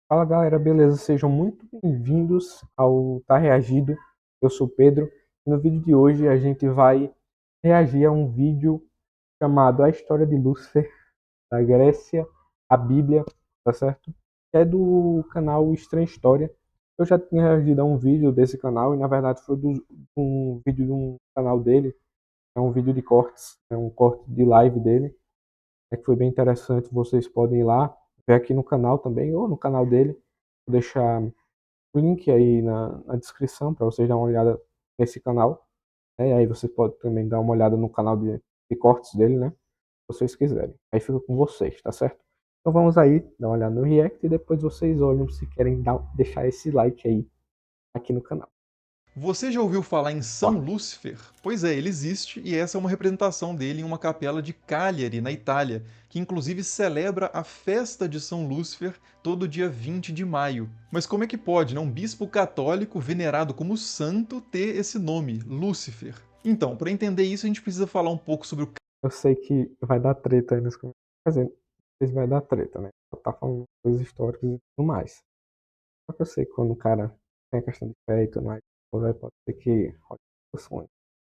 Fala galera, beleza? Sejam muito bem-vindos ao Tá Reagido. Eu sou o Pedro e no vídeo de hoje a gente vai reagir a um vídeo chamado A História de Lúcifer, da Grécia, a Bíblia, tá certo? Que é do canal Estranha História. Eu já tinha reagido a um vídeo desse canal e na verdade foi um vídeo de um canal dele, é um vídeo de cortes, é um corte de live dele, que foi bem interessante. Vocês podem ir lá, ver aqui no canal também, ou no canal dele. Vou deixar o link aí na descrição para vocês darem uma olhada nesse canal, né? E aí você pode também dar uma olhada no canal de cortes dele, né? Se vocês quiserem. Aí fica com vocês, tá certo? Então vamos aí, dar uma olhada no React e depois vocês olham se querem deixar esse like aí aqui no canal. Você já ouviu falar em São Bora. Lúcifer? Pois é, ele existe e essa é uma representação dele em uma capela de Cagliari, na Itália, que inclusive celebra a festa de São Lúcifer todo dia 20 de maio. Mas como é que pode, né, um bispo católico venerado como santo ter esse nome, Lúcifer? Então, para entender isso, a gente precisa falar um pouco sobre o Eu sei que vai dar treta aí nos comentários. Quer dizer, não sei se vai dar treta, né? Só tá falando coisas históricas e tudo mais. Só que eu sei que quando o cara tem a questão de fé e tudo mais, pode ser que role discussões.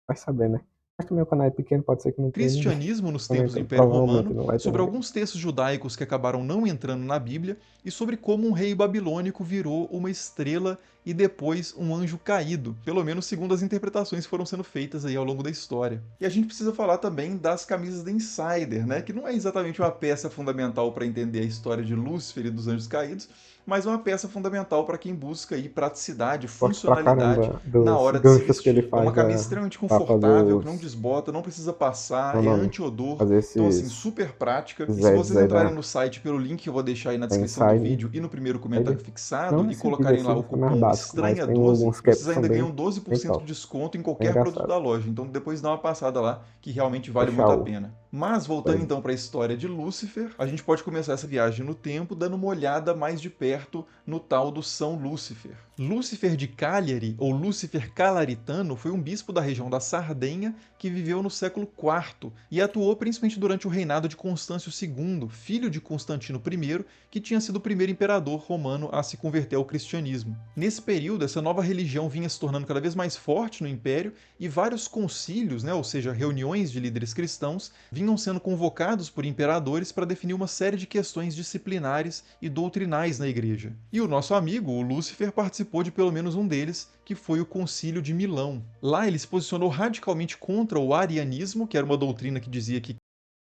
Vai saber, né? Mas também o canal é pequeno, pode ser que não tenha ninguém cristianismo nos tempos do comentando. Império Provavelmente Romano, não vai ter sobre ninguém. alguns textos judaicos que acabaram não entrando na Bíblia e sobre como um rei babilônico virou uma estrela e depois um anjo caído, pelo menos segundo as interpretações que foram sendo feitas aí ao longo da história. E a gente precisa falar também das camisas da Insider, né, que não é exatamente uma peça fundamental para entender a história de Lúcifer e dos anjos caídos, mas uma peça fundamental para quem busca aí praticidade, Gosto pra funcionalidade caramba na dos hora de se ganchos que ele vestir. É uma faz camisa extremamente pra fazer confortável, que não os. desbota, não precisa Meu passar, é nome? anti-odor, Fazer então assim, esses super prática. E se ads vocês aí entrarem no site pelo link que eu vou deixar aí na da descrição do Inside. vídeo e no primeiro comentário Inside. fixado Não e esse vídeo, colocarem esse lá o vídeo foi mais cupom básico, mas tem estranha12, alguns caps vocês que são ainda ganham bem 12% de top, desconto em bem qualquer produto engraçado. da loja. Então depois dá uma passada lá, que realmente vale Deixar muito a o pena. Mas voltando LED. então para a história de Lúcifer, a gente pode começar essa viagem no tempo dando uma olhada mais de perto no tal do São Lúcifer. Lúcifer de Cagliari, ou Lúcifer Calaritano, foi um bispo da região da Sardenha que viveu no século IV e atuou principalmente durante o reinado de Constâncio II, filho de Constantino I, que tinha sido o primeiro imperador romano a se converter ao cristianismo. Nesse período, essa nova religião vinha se tornando cada vez mais forte no império e vários concílios, né, ou seja, reuniões de líderes cristãos, vinham sendo convocados por imperadores para definir uma série de questões disciplinares e doutrinais na igreja. E o nosso amigo, o Lúcifer, participou de pelo menos um deles, que foi o Concílio de Milão. Lá ele se posicionou radicalmente contra o arianismo, que era uma doutrina que dizia que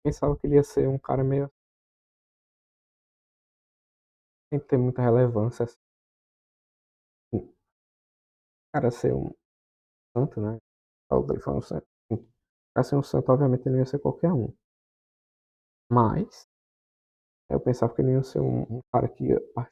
Pensava que ele ia ser um cara meio sem ter muita relevância, assim. O cara ser um santo, né? Ele foi um santo. Pra ser um santo, obviamente, ele não ia ser qualquer um. Mas eu pensava que ele ia ser um cara que ia participar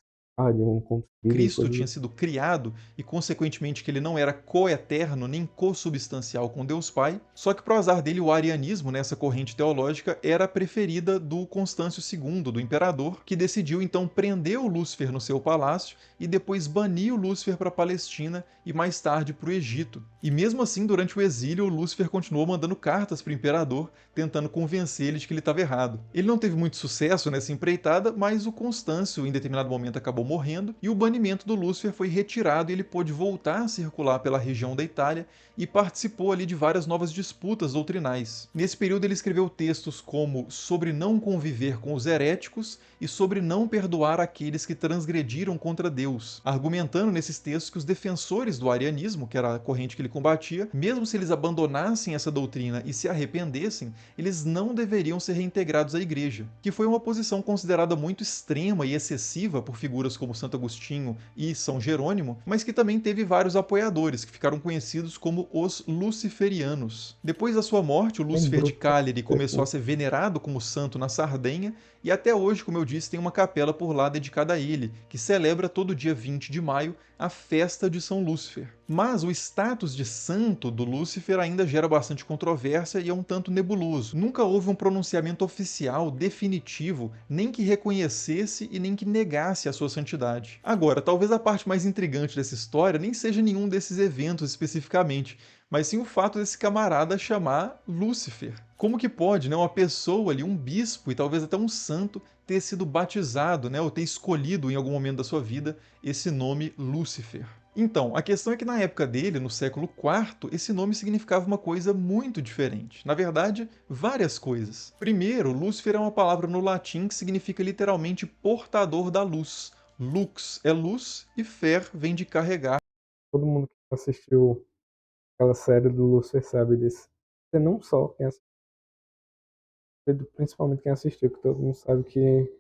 de um concílio e Cristo coisas tinha assim. sido criado e, consequentemente, que ele não era coeterno nem consubstancial com Deus Pai. Só que, pro azar dele, o arianismo, nessa corrente teológica, era a preferida do Constâncio II, do imperador, que decidiu então prender o Lúcifer no seu palácio e depois banir o Lúcifer para a Palestina e mais tarde para o Egito. E mesmo assim, durante o exílio, o Lúcifer continuou mandando cartas para o imperador, tentando convencer ele de que ele estava errado. Ele não teve muito sucesso nessa empreitada, mas o Constâncio, em determinado momento, acabou morrendo e o banimento do Lúcifer foi retirado e ele pôde voltar a circular pela região da Itália e participou ali de várias novas disputas doutrinais. Nesse período ele escreveu textos como sobre não conviver com os heréticos e sobre não perdoar aqueles que transgrediram contra Deus, argumentando nesses textos que os defensores do arianismo, que era a corrente que ele combatia, mesmo se eles abandonassem essa doutrina e se arrependessem, eles não deveriam ser reintegrados à igreja, que foi uma posição considerada muito extrema e excessiva por figuras como Santo Agostinho e São Jerônimo, mas que também teve vários apoiadores, que ficaram conhecidos como os luciferianos. Depois da sua morte, o Lúcifer Lembrou de Cagliari começou a ser venerado como santo na Sardenha, e até hoje, como eu disse, tem uma capela por lá dedicada a ele, que celebra todo dia 20 de maio a festa de São Lúcifer. Mas o status de santo do Lúcifer ainda gera bastante controvérsia e é um tanto nebuloso. Nunca houve um pronunciamento oficial, definitivo, nem que reconhecesse e nem que negasse a sua santidade. Agora, talvez a parte mais intrigante dessa história nem seja nenhum desses eventos especificamente, mas sim o fato desse camarada chamar Lúcifer. Como que pode, né, uma pessoa ali, um bispo e talvez até um santo, ter sido batizado, né, ou ter escolhido em algum momento da sua vida esse nome Lúcifer? Então, a questão é que na época dele, no século IV, esse nome significava uma coisa muito diferente. Na verdade, várias coisas. Primeiro, Lúcifer é uma palavra no latim que significa literalmente portador da luz. Lux é luz e fer vem de carregar. Todo mundo que assistiu aquela série do Lucifer sabe disso. Você não só quem assistiu, principalmente quem assistiu, que todo mundo sabe que,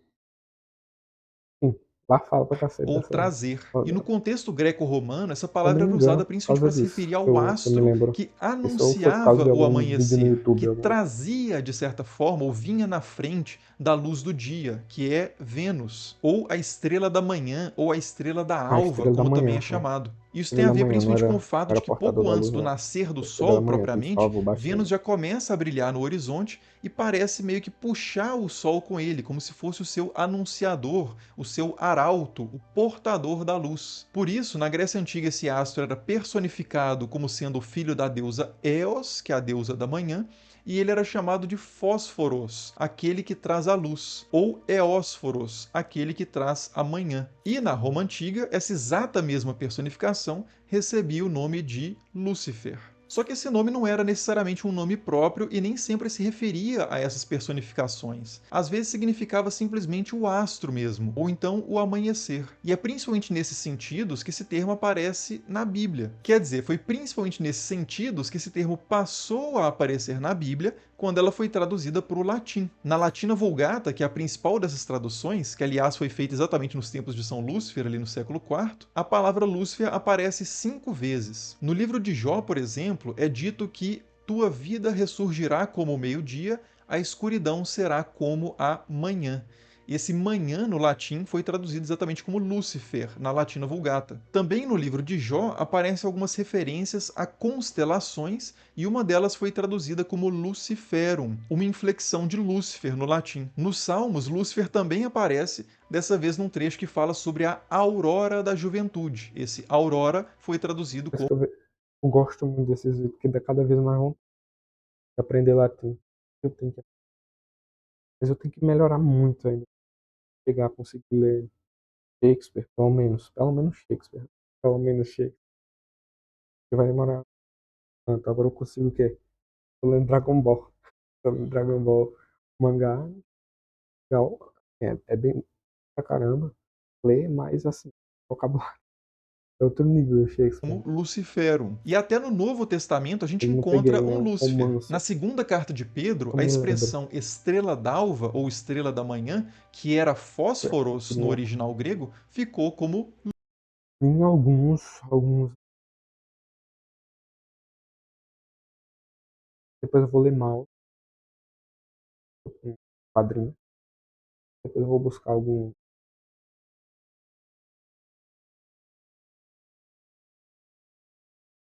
enfim, lá fala pra cacete Ou dessa. trazer. E no contexto greco-romano, essa Se eu não palavra me era usada engano, por principalmente causa para se disso, referir ao que eu me astro lembro. que Isso ou foi por causa anunciava de o algum vídeo no amanhecer, YouTube, que alguma coisa. trazia, de certa forma, ou vinha na frente da luz do dia, que é Vênus, ou a estrela da manhã, ou a estrela da A alva, estrela da como também é manhã, é. chamado. Isso tem Estrela a da ver manhã, principalmente com o não fato de era que portador pouco da antes luz, do não. nascer do A estrela Sol, da manhã, que propriamente, salva o baixinho. Vênus já começa a brilhar no horizonte e parece meio que puxar o Sol com ele, como se fosse o seu anunciador, o seu arauto, o portador da luz. Por isso, na Grécia Antiga, esse astro era personificado como sendo o filho da deusa Eos, que é a deusa da manhã, e ele era chamado de Fósforos, aquele que traz a luz, ou Eósforos, aquele que traz a manhã. E na Roma Antiga, essa exata mesma personificação recebia o nome de Lúcifer. Só que esse nome não era necessariamente um nome próprio e nem sempre se referia a essas personificações. Às vezes significava simplesmente o astro mesmo, ou então o amanhecer. E é principalmente nesses sentidos que esse termo aparece na Bíblia. Quer dizer, foi principalmente nesses sentidos que esse termo passou a aparecer na Bíblia quando ela foi traduzida para o latim. Na Latina Vulgata, que é a principal dessas traduções, que aliás foi feita exatamente nos tempos de São Lúcifer, ali no século IV, a palavra Lúcifer aparece 5 vezes. No livro de Jó, por exemplo, é dito que tua vida ressurgirá como o meio-dia, a escuridão será como a manhã. Esse manhã no latim foi traduzido exatamente como Lúcifer, na Latina Vulgata. Também no livro de Jó aparecem algumas referências a constelações e uma delas foi traduzida como Luciferum, uma inflexão de Lúcifer no latim. Nos Salmos, Lúcifer também aparece, dessa vez num trecho que fala sobre a aurora da juventude. Esse aurora foi traduzido Por isso como que eu gosto muito desses vídeos, porque dá cada vez mais vontade de aprender latim. Eu tenho que, mas eu tenho que melhorar muito ainda. Chegar a conseguir ler Shakespeare, pelo menos Shakespeare. Pelo menos Shakespeare. Que vai demorar tanto. Agora eu consigo o quê? Tô lendo Dragon Ball. Tô lendo Dragon Ball mangá. Legal. É bem pra caramba. Ler, mas assim, vocabulário. É outro nível do Shakespeare. Luciferum. E até no Novo Testamento a gente Eu não peguei encontra um nenhum Lúcifer. romance, Na segunda carta de Pedro, que eu a me lembro. expressão estrela d'alva ou estrela da manhã, que era fósforos no original grego, ficou como Em alguns. Depois eu vou ler mal, um quadrinho. Depois eu vou buscar algum.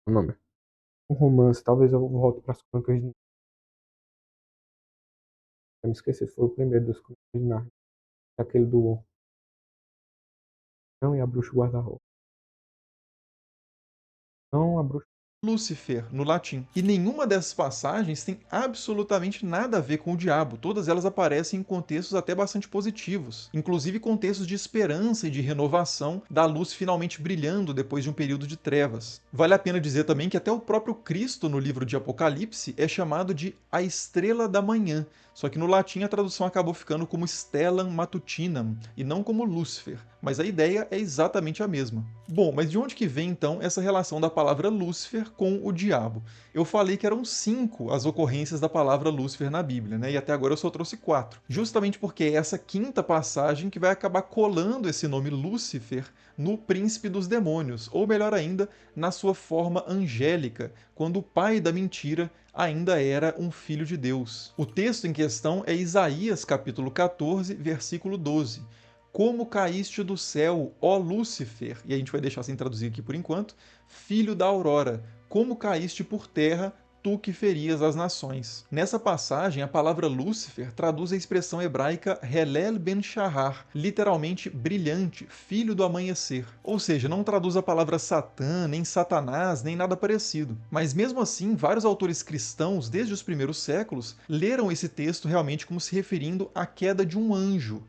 Nome. Um romance. Talvez eu volte para as Crônicas de. Eu me esqueci, foi o primeiro dos Crônicas de Nárnia. Aquele do. Não, e a Bruxa Guarda-Roupa. Não, a Bruxa. Lúcifer, no latim. E nenhuma dessas passagens tem absolutamente nada a ver com o diabo. Todas elas aparecem em contextos até bastante positivos, inclusive contextos de esperança e de renovação, da luz finalmente brilhando depois de um período de trevas. Vale a pena dizer também que até o próprio Cristo no livro de Apocalipse é chamado de a estrela da manhã, só que no latim a tradução acabou ficando como Stellam Matutinam e não como Lúcifer, mas a ideia é exatamente a mesma. Bom, mas de onde que vem então essa relação da palavra Lúcifer com o diabo? Eu falei que eram 5 as ocorrências da palavra Lúcifer na Bíblia, né? E até agora eu só trouxe 4. Justamente porque é essa quinta passagem que vai acabar colando esse nome Lúcifer no príncipe dos demônios, ou melhor ainda, na sua forma angélica, quando o pai da mentira ainda era um filho de Deus. O texto em questão é Isaías capítulo 14, versículo 12. como caíste do céu, ó Lúcifer, e a gente vai deixar sem traduzir aqui por enquanto, filho da aurora, como caíste por terra, tu que ferias as nações. Nessa passagem, a palavra Lúcifer traduz a expressão hebraica Helel ben Shahar, literalmente brilhante, filho do amanhecer. Ou seja, não traduz a palavra Satã, nem Satanás, nem nada parecido. Mas mesmo assim, vários autores cristãos, desde os primeiros séculos, leram esse texto realmente como se referindo à queda de um anjo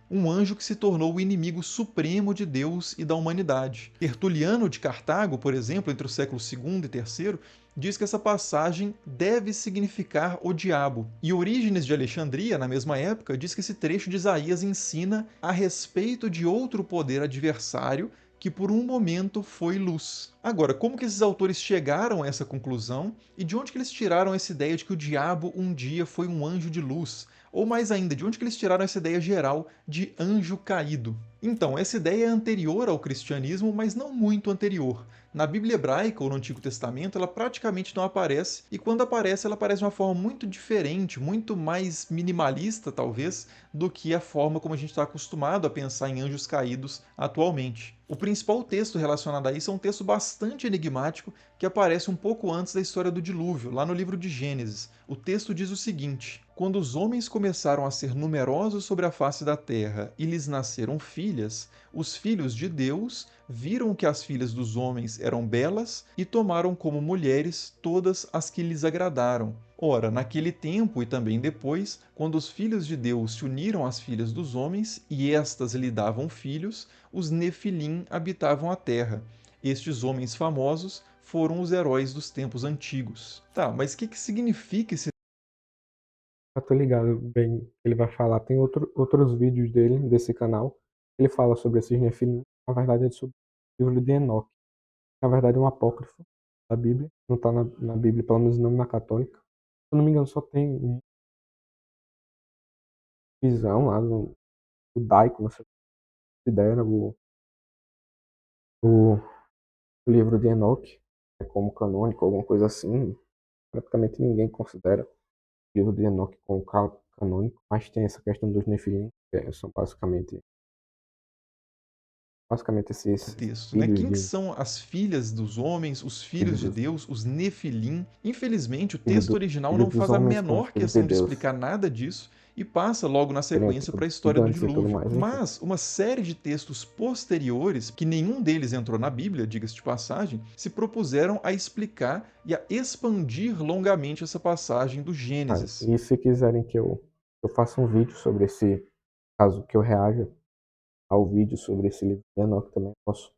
que se tornou o inimigo supremo de Deus e da humanidade. Tertuliano de Cartago, por exemplo, entre o século II e III, diz que essa passagem deve significar o diabo. E Orígenes de Alexandria, na mesma época, diz que esse trecho de Isaías ensina a respeito de outro poder adversário que por um momento foi luz. Agora, como que esses autores chegaram a essa conclusão e de onde que eles tiraram essa ideia de que o diabo um dia foi um anjo de luz? Ou mais ainda, de onde que eles tiraram essa ideia geral de anjo caído? Então, essa ideia é anterior ao cristianismo, mas não muito anterior. Na Bíblia hebraica ou no Antigo Testamento, ela praticamente não aparece, e quando aparece, ela aparece de uma forma muito diferente, muito mais minimalista, talvez, do que a forma como a gente está acostumado a pensar em anjos caídos atualmente. O principal texto relacionado a isso é um texto bastante enigmático que aparece um pouco antes da história do dilúvio, lá no livro de Gênesis. O texto diz o seguinte: quando os homens começaram a ser numerosos sobre a face da terra e lhes nasceram filhas, os filhos de Deus viram que as filhas dos homens eram belas e tomaram como mulheres todas as que lhes agradaram. Ora, naquele tempo e também depois, quando os filhos de Deus se uniram às filhas dos homens e estas lhe davam filhos, os Nefilim habitavam a terra. Estes homens famosos foram os heróis dos tempos antigos. Tá, mas o que significa esse... Eu tô ligado bem que ele vai falar. Tem outros vídeos dele, desse canal. Ele fala sobre esses Nefilim. Na verdade, é sobre o livro de Enoque. Na verdade, é um apócrifo da Bíblia. Não tá na Bíblia, pelo menos não na católica. Se eu não me engano, só tem uma visão lá no judaico, não sei se considera o livro de Enoque como canônico, alguma coisa assim. Praticamente ninguém considera o livro de Enoque como canônico, mas tem essa questão dos Nefilim, que são basicamente esses texto, né? filhos Quem que de são as filhas dos homens, os filhos filhos de dos, Deus, os Nefilim? Infelizmente, o filho texto do, original filho não dos faz a homens com menor filhos de questão de Deus, explicar nada disso e passa logo na seriam sequência tipo para a história do gigantes e tudo dilúvio. mais, enfim. Mas uma série de textos posteriores, que nenhum deles entrou na Bíblia, diga-se de passagem, se propuseram a explicar e a expandir longamente essa passagem do Gênesis. E se quiserem que eu faça um vídeo sobre esse caso, que eu reaja ao vídeo sobre esse livro de Enoch, também posso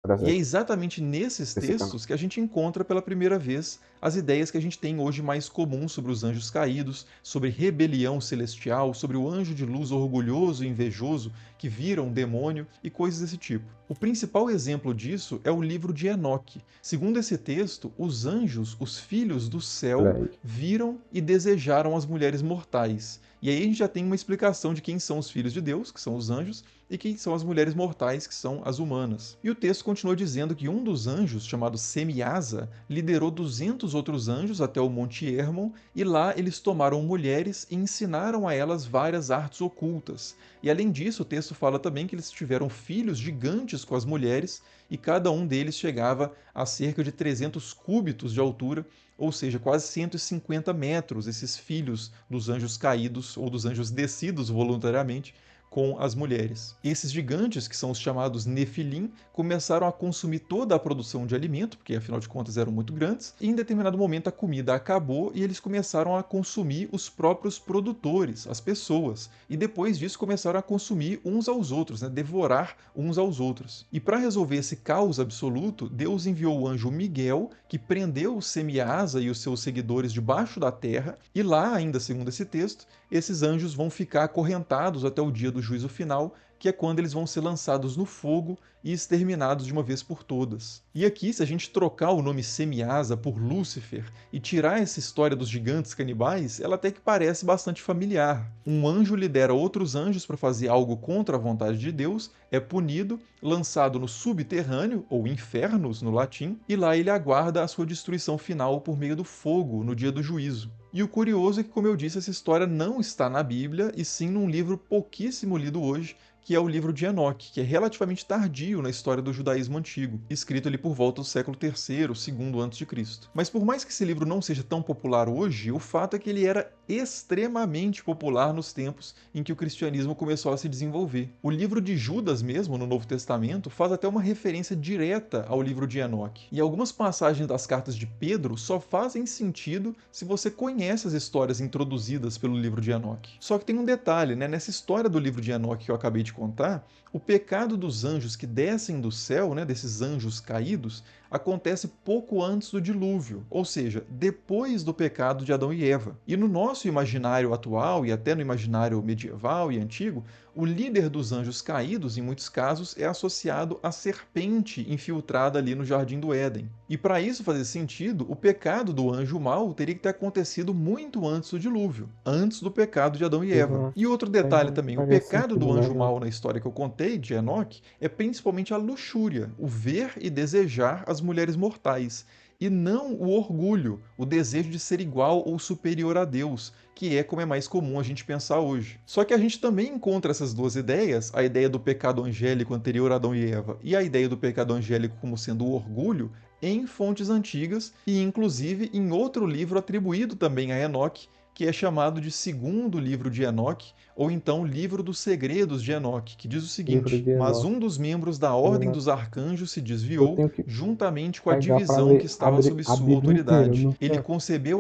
trazer E é aqui exatamente nesses nesse canal. textos que a gente encontra pela primeira vez as ideias que a gente tem hoje mais comuns sobre os anjos caídos, sobre rebelião celestial, sobre o anjo de luz orgulhoso e invejoso que vira um demônio e coisas desse tipo. O principal exemplo disso é o livro de Enoque. Segundo esse texto, os anjos, os filhos do Olha céu, aí. viram e desejaram as mulheres mortais. E aí a gente já tem uma explicação de quem são os filhos de Deus, que são os anjos, e quem são as mulheres mortais, que são as humanas. E o texto continua dizendo que um dos anjos, chamado Semiasa, liderou 200 outros anjos até o Monte Hermon, e lá eles tomaram mulheres e ensinaram a elas várias artes ocultas. E além disso, o texto fala também que eles tiveram filhos gigantes com as mulheres, e cada um deles chegava a cerca de 300 cúbitos de altura, ou seja, quase 150 metros, esses filhos dos anjos caídos ou dos anjos descidos voluntariamente com as mulheres. Esses gigantes, que são os chamados Nefilim, começaram a consumir toda a produção de alimento, porque afinal de contas eram muito grandes, e em determinado momento a comida acabou e eles começaram a consumir os próprios produtores, as pessoas, e depois disso começaram a consumir uns aos outros, né? Devorar uns aos outros. E para resolver esse caos absoluto, Deus enviou o anjo Miguel, que prendeu o Semiasa e os seus seguidores debaixo da terra, e lá, ainda segundo esse texto, esses anjos vão ficar acorrentados até o dia do juízo final, que é quando eles vão ser lançados no fogo e exterminados de uma vez por todas. E aqui, se a gente trocar o nome Semiasa por Lúcifer e tirar essa história dos gigantes canibais, ela até que parece bastante familiar. Um anjo lidera outros anjos para fazer algo contra a vontade de Deus, é punido, lançado no subterrâneo, ou infernos no latim, e lá ele aguarda a sua destruição final por meio do fogo no dia do juízo. E o curioso é que, como eu disse, essa história não está na Bíblia, e sim num livro pouquíssimo lido hoje, que é o livro de Enoque, que é relativamente tardio na história do judaísmo antigo, escrito ali por volta do século III, segundo antes de Cristo. Mas por mais que esse livro não seja tão popular hoje, o fato é que ele era extremamente popular nos tempos em que o cristianismo começou a se desenvolver. O livro de Judas mesmo, no Novo Testamento, faz até uma referência direta ao livro de Enoque. E algumas passagens das cartas de Pedro só fazem sentido se você conhece as histórias introduzidas pelo livro de Enoque. Só que tem um detalhe, né? Nessa história do livro de Enoque que eu acabei de contar, o pecado dos anjos que descem do céu, né, desses anjos caídos, acontece pouco antes do dilúvio, ou seja, depois do pecado de Adão e Eva. E no nosso imaginário atual e até no imaginário medieval e antigo, o líder dos anjos caídos, em muitos casos, é associado à serpente infiltrada ali no Jardim do Éden. E para isso fazer sentido, o pecado do anjo mau teria que ter acontecido muito antes do dilúvio, antes do pecado de Adão e Eva. Exato. E outro Aí detalhe não também, o faria pecado do sentido, anjo né? mau na história que eu contei, de Enoque, é principalmente a luxúria, o ver e desejar as mulheres mortais, e não o orgulho, o desejo de ser igual ou superior a Deus, que é como é mais comum a gente pensar hoje. Só que a gente também encontra essas duas ideias, a ideia do pecado angélico anterior a Adão e Eva e a ideia do pecado angélico como sendo o orgulho, em fontes antigas e inclusive em outro livro atribuído também a Enoque, que é chamado de Segundo Livro de Enoque, ou então Livro dos Segredos de Enoque, que diz o Livro seguinte: de Mas Enoque. um dos membros da Ordem dos Arcanjos se Eu desviou, tenho que juntamente com a pegar para divisão que ler estava sob a sua Bíblia inteira. Eu autoridade. Ele nunca concebeu.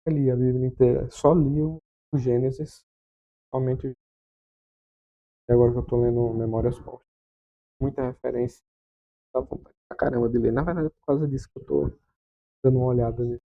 li a Bíblia inteira. Só li o Gênesis, somente o e agora que eu tô lendo Memórias Póstumas. Muita referência. Dá vontade pra caramba de ler. Na verdade, é por causa disso que eu tô dando uma olhada nesses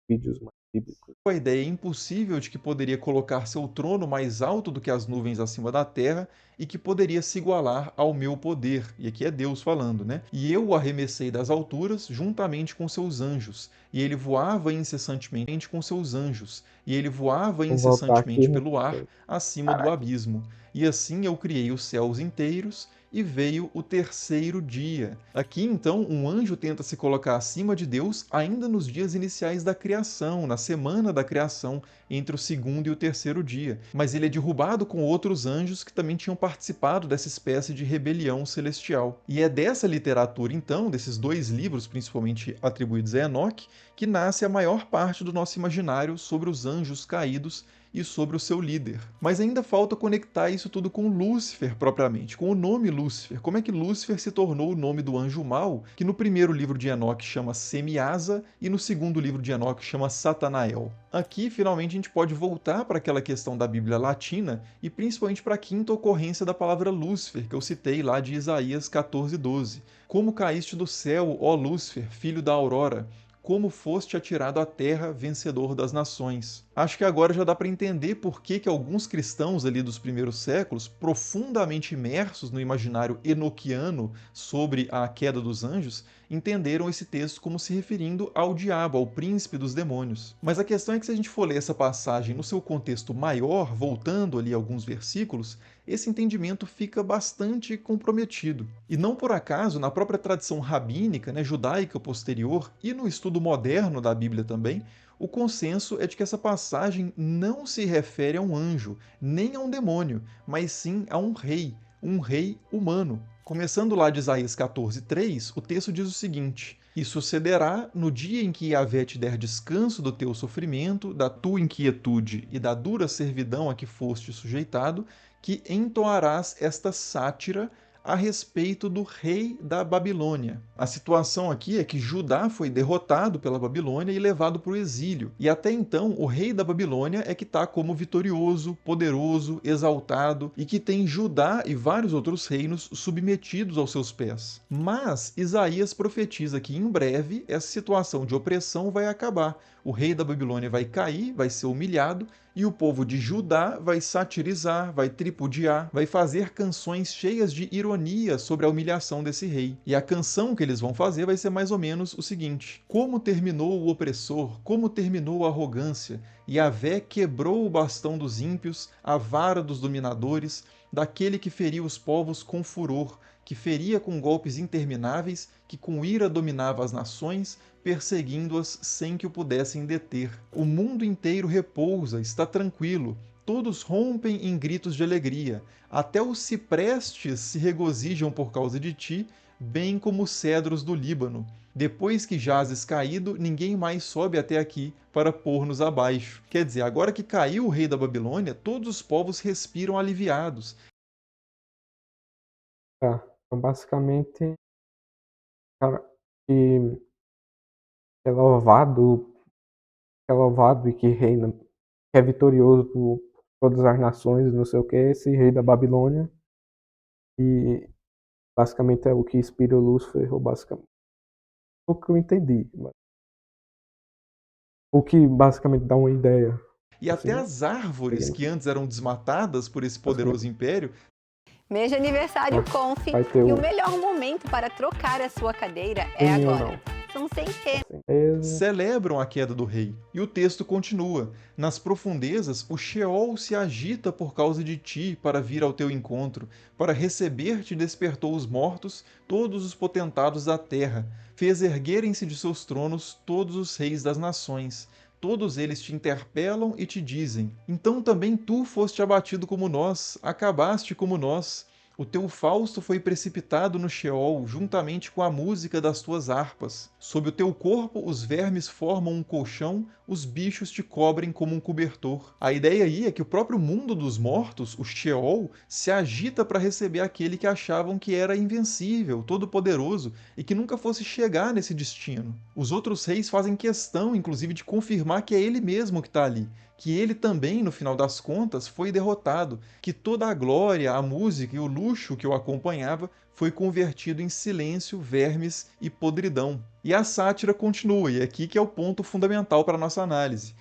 vídeos mais bíblicos. A ideia impossível de que poderia colocar seu trono mais alto do que as nuvens acima da terra e que poderia se igualar ao meu poder. E aqui é Deus falando, né? E eu o arremessei das alturas juntamente com seus anjos, e ele voava incessantemente com seus anjos, e ele voava Vou voltar aqui, incessantemente né? pelo ar acima do Caralho. abismo. E assim eu criei os céus inteiros e veio o terceiro dia. Aqui então, um anjo tenta se colocar acima de Deus ainda nos dias iniciais da criação, na semana da criação, entre o segundo e o terceiro dia. Mas ele é derrubado com outros anjos que também tinham participado dessa espécie de rebelião celestial. E é dessa literatura, então, desses dois livros, principalmente atribuídos a Enoque, que nasce a maior parte do nosso imaginário sobre os anjos caídos e sobre o seu líder. Mas ainda falta conectar isso tudo com Lúcifer propriamente, com o nome Lúcifer. Como é que Lúcifer se tornou o nome do anjo mau, que no primeiro livro de Enoque chama Semiasa e no segundo livro de Enoque chama Satanael? Aqui, finalmente, a gente pode voltar para aquela questão da Bíblia latina e principalmente para a quinta ocorrência da palavra Lúcifer, que eu citei lá de Isaías 14:12. Como caíste do céu, ó Lúcifer, filho da aurora? Como foste atirado à terra, vencedor das nações. Acho que agora já dá para entender por que alguns cristãos ali dos primeiros séculos, profundamente imersos no imaginário enoquiano sobre a queda dos anjos, entenderam esse texto como se referindo ao diabo, ao príncipe dos demônios. Mas a questão é que se a gente for ler essa passagem no seu contexto maior, voltando ali alguns versículos, esse entendimento fica bastante comprometido. E não por acaso, na própria tradição rabínica, né, judaica posterior, e no estudo moderno da Bíblia também, o consenso é de que essa passagem não se refere a um anjo, nem a um demônio, mas sim a um rei humano. Começando lá de Isaías 14:3, o texto diz o seguinte: E sucederá no dia em que Yahvé te der descanso do teu sofrimento, da tua inquietude e da dura servidão a que foste sujeitado, que entoarás esta sátira a respeito do rei da Babilônia. A situação aqui é que Judá foi derrotado pela Babilônia e levado para o exílio. E até então, o rei da Babilônia é que está como vitorioso, poderoso, exaltado e que tem Judá e vários outros reinos submetidos aos seus pés. Mas Isaías profetiza que em breve essa situação de opressão vai acabar. O rei da Babilônia vai cair, vai ser humilhado, e o povo de Judá vai satirizar, vai tripudiar, vai fazer canções cheias de ironia sobre a humilhação desse rei. E a canção que eles vão fazer vai ser mais ou menos o seguinte: Como terminou o opressor, como terminou a arrogância, Yahvé quebrou o bastão dos ímpios, a vara dos dominadores, daquele que feria os povos com furor, que feria com golpes intermináveis, que com ira dominava as nações, perseguindo-as sem que o pudessem deter. O mundo inteiro repousa, está tranquilo. todos rompem em gritos de alegria. Até os ciprestes se regozijam por causa de ti, bem como os cedros do Líbano. Depois que jazes caído, ninguém mais sobe até aqui para pôr-nos abaixo. Quer dizer, agora que caiu o rei da Babilônia, todos os povos respiram aliviados. Tá. Então, basicamente, cara, que é louvado e que reina, que é vitorioso por todas as nações, não sei o que, esse rei da Babilônia. E basicamente é o que inspira o Lúcifer, ou basicamente. O que eu entendi. O que basicamente dá uma ideia. E até Assim, as árvores que antes eram desmatadas por esse poderoso basicamente, império. Mês de aniversário Conf vai ter e o o melhor momento para trocar a sua cadeira é Sim ou agora. São centenas. certeza. Celebram a queda do rei. E o texto continua: nas profundezas, o Sheol se agita por causa de ti para vir ao teu encontro. Para receber-te despertou os mortos, todos os potentados da terra. Fez erguerem-se de seus tronos todos os reis das nações. Todos eles te interpelam e te dizem: então também tu foste abatido como nós, acabaste como nós. O teu fausto foi precipitado no Sheol, juntamente com a música das tuas harpas. Sob o teu corpo os vermes formam um colchão, os bichos te cobrem como um cobertor. A ideia aí é que o próprio mundo dos mortos, o Sheol, se agita para receber aquele que achavam que era invencível, todo-poderoso e que nunca fosse chegar nesse destino. Os outros reis fazem questão, inclusive, de confirmar que é ele mesmo que está ali, que ele também, no final das contas, foi derrotado, que toda a glória, a música e o luxo que o acompanhava foi convertido em silêncio, vermes e podridão. E a sátira continua, e é aqui que é o ponto fundamental para a nossa análise.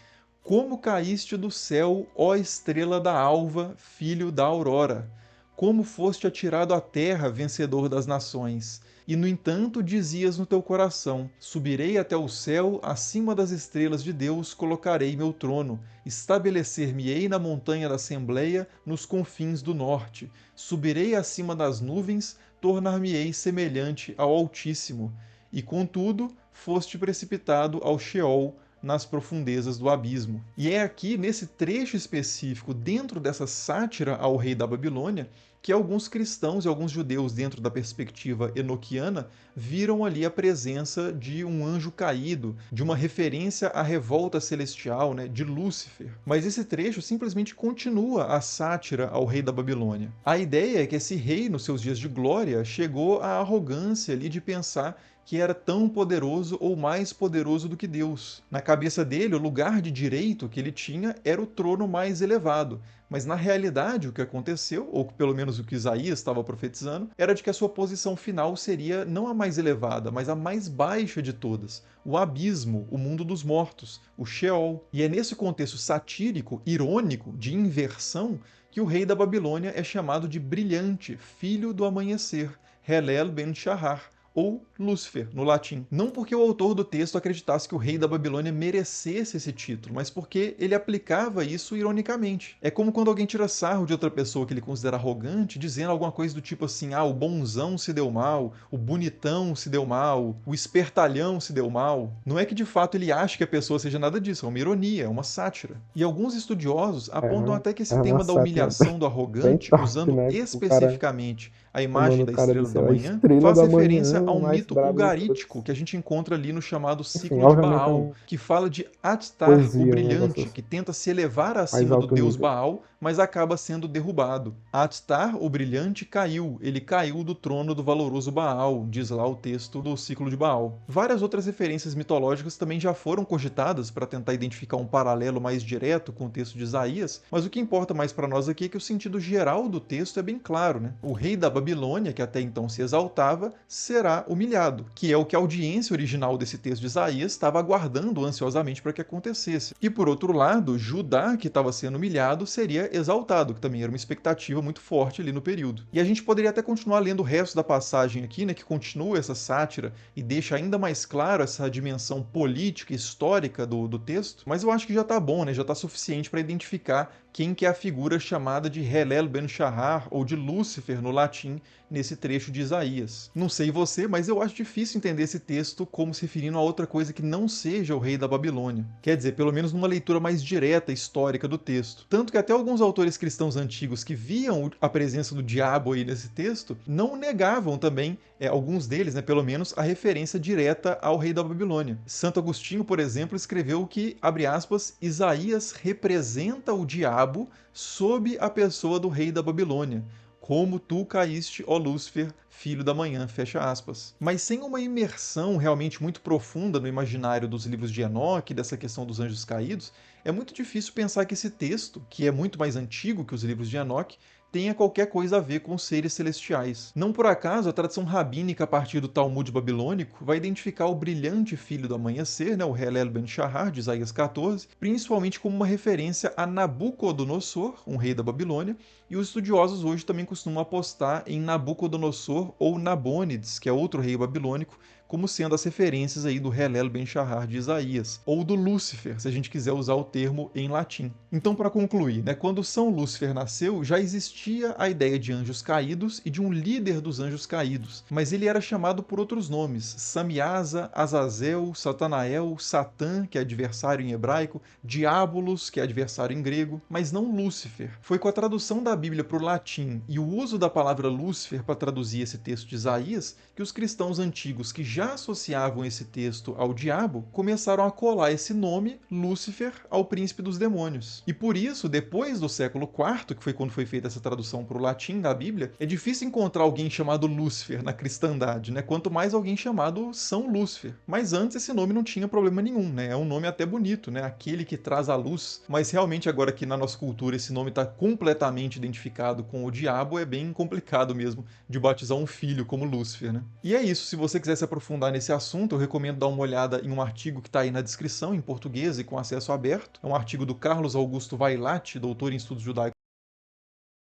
Como caíste do céu, ó estrela da alva, filho da aurora? Como foste atirado à terra, vencedor das nações? E, no entanto, dizias no teu coração: subirei até o céu, acima das estrelas de Deus colocarei meu trono. Estabelecer-me-ei na montanha da Assembleia, nos confins do norte. Subirei acima das nuvens, tornar-me-ei semelhante ao Altíssimo. E, contudo, foste precipitado ao Sheol, nas profundezas do abismo. E é aqui, nesse trecho específico, dentro dessa sátira ao rei da Babilônia, que alguns cristãos e alguns judeus, dentro da perspectiva enoquiana, viram ali a presença de um anjo caído, de uma referência à revolta celestial, né, de Lúcifer. Mas esse trecho simplesmente continua a sátira ao rei da Babilônia. A ideia é que esse rei, nos seus dias de glória, chegou à arrogância ali de pensar que era tão poderoso ou mais poderoso do que Deus. Na cabeça dele, o lugar de direito que ele tinha era o trono mais elevado. Mas na realidade o que aconteceu, ou pelo menos o que Isaías estava profetizando, era de que a sua posição final seria não a mais elevada, mas a mais baixa de todas, o abismo, o mundo dos mortos, o Sheol. E é nesse contexto satírico, irônico, de inversão, que o rei da Babilônia é chamado de brilhante, filho do amanhecer, Helel ben Shahar, ou Lúcifer, no latim. Não porque o autor do texto acreditasse que o rei da Babilônia merecesse esse título, mas porque ele aplicava isso ironicamente. É como quando alguém tira sarro de outra pessoa que ele considera arrogante, dizendo alguma coisa do tipo assim: ah, o bonzão se deu mal, o bonitão se deu mal, o espertalhão se deu mal. Não é que de fato ele acha que a pessoa seja nada disso, é uma ironia, é uma sátira. E alguns estudiosos apontam até que esse É uma tema da sátira humilhação do bem arrogante, top, usando né? O cara especificamente a imagem chamando o da cara de estrela da ser a manhã, estrela faz da referência manhã, a o um mais mito brabo de ugarítico todos. que a gente encontra ali no chamado Enfim, ciclo de obviamente é Baal, um que fala de Atstar, o poesia, um negócio brilhante, assim, que tenta se elevar mais acima do alto deus nível. Baal, mas acaba sendo derrubado. Atstar, o brilhante, caiu. Ele caiu do trono do valoroso Baal, diz lá o texto do ciclo de Baal. Várias outras referências mitológicas também já foram cogitadas para tentar identificar um paralelo mais direto com o texto de Isaías, mas o que importa mais para nós aqui é que o sentido geral do texto é bem claro, né? O rei da Babilônia, que até então se exaltava, será humilhado, que é o que a audiência original desse texto de Isaías estava aguardando ansiosamente para que acontecesse. E por outro lado, Judá, que estava sendo humilhado, seria exaltado, que também era uma expectativa muito forte ali no período. E a gente poderia até continuar lendo o resto da passagem aqui, né, que continua essa sátira e deixa ainda mais claro essa dimensão política e histórica do texto, mas eu acho que já está bom, né, já está suficiente para identificar quem que é a figura chamada de Helel ben Shahar, ou de Lúcifer no latim, nesse trecho de Isaías. Não sei você, mas eu acho difícil entender esse texto como se referindo a outra coisa que não seja o rei da Babilônia. Quer dizer, pelo menos numa leitura mais direta, histórica do texto. Tanto que até alguns autores cristãos antigos que viam a presença do diabo aí nesse texto, não negavam também, alguns deles, né, pelo menos, a referência direta ao rei da Babilônia. Santo Agostinho, por exemplo, escreveu que, abre aspas, Isaías representa o diabo sob a pessoa do rei da Babilônia. Como tu caíste, ó Lúcifer, filho da manhã, fecha aspas. Mas sem uma imersão realmente muito profunda no imaginário dos livros de Enoque, dessa questão dos anjos caídos, é muito difícil pensar que esse texto, que é muito mais antigo que os livros de Enoque, tenha qualquer coisa a ver com os seres celestiais. Não por acaso, a tradição rabínica a partir do Talmud babilônico vai identificar o brilhante filho do amanhecer, né, o Helel ben Shahar, de Isaías 14, principalmente como uma referência a Nabucodonosor, um rei da Babilônia, e os estudiosos hoje também costumam apostar em Nabucodonosor ou Nabônides, que é outro rei babilônico, como sendo as referências aí do Helel ben Shahar de Isaías, ou do Lúcifer, se a gente quiser usar o termo em latim. Então, para concluir, né, quando São Lúcifer nasceu, já existia a ideia de anjos caídos e de um líder dos anjos caídos, mas ele era chamado por outros nomes: Samiasa, Azazel, Satanael, Satã, que é adversário em hebraico, Diabolos, que é adversário em grego, mas não Lúcifer. Foi com a tradução da Bíblia para o latim e o uso da palavra Lúcifer para traduzir esse texto de Isaías que os cristãos antigos que já associavam esse texto ao diabo começaram a colar esse nome, Lúcifer, ao príncipe dos demônios. E por isso, depois do século IV, que foi quando foi feita essa tradução para o latim da Bíblia, é difícil encontrar alguém chamado Lúcifer na cristandade, né? Quanto mais alguém chamado São Lúcifer. Mas antes esse nome não tinha problema nenhum, né? É um nome até bonito, né? Aquele que traz a luz. Mas realmente agora que na nossa cultura esse nome está completamente identificado com o diabo, é bem complicado mesmo de batizar um filho como Lúcifer, né? E é isso. Se você quiser se aprofundar nesse assunto, eu recomendo dar uma olhada em um artigo que está aí na descrição, em português e com acesso aberto. É um artigo do Carlos Augusto Vailate, doutor em estudos judaicos.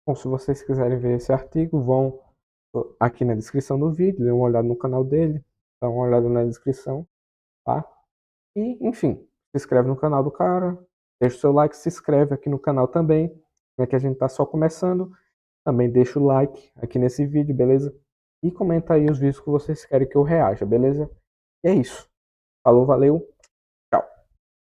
Bom, se vocês quiserem ver esse artigo, vão aqui na descrição do vídeo, dê uma olhada no canal dele, dá uma olhada na descrição, tá? E, enfim, se inscreve no canal do cara, deixa o seu like, se inscreve aqui no canal também, né, que a gente tá só começando. Também deixa o like aqui nesse vídeo, beleza? E comenta aí os vídeos que vocês querem que eu reaja, beleza? E é isso. Falou, valeu!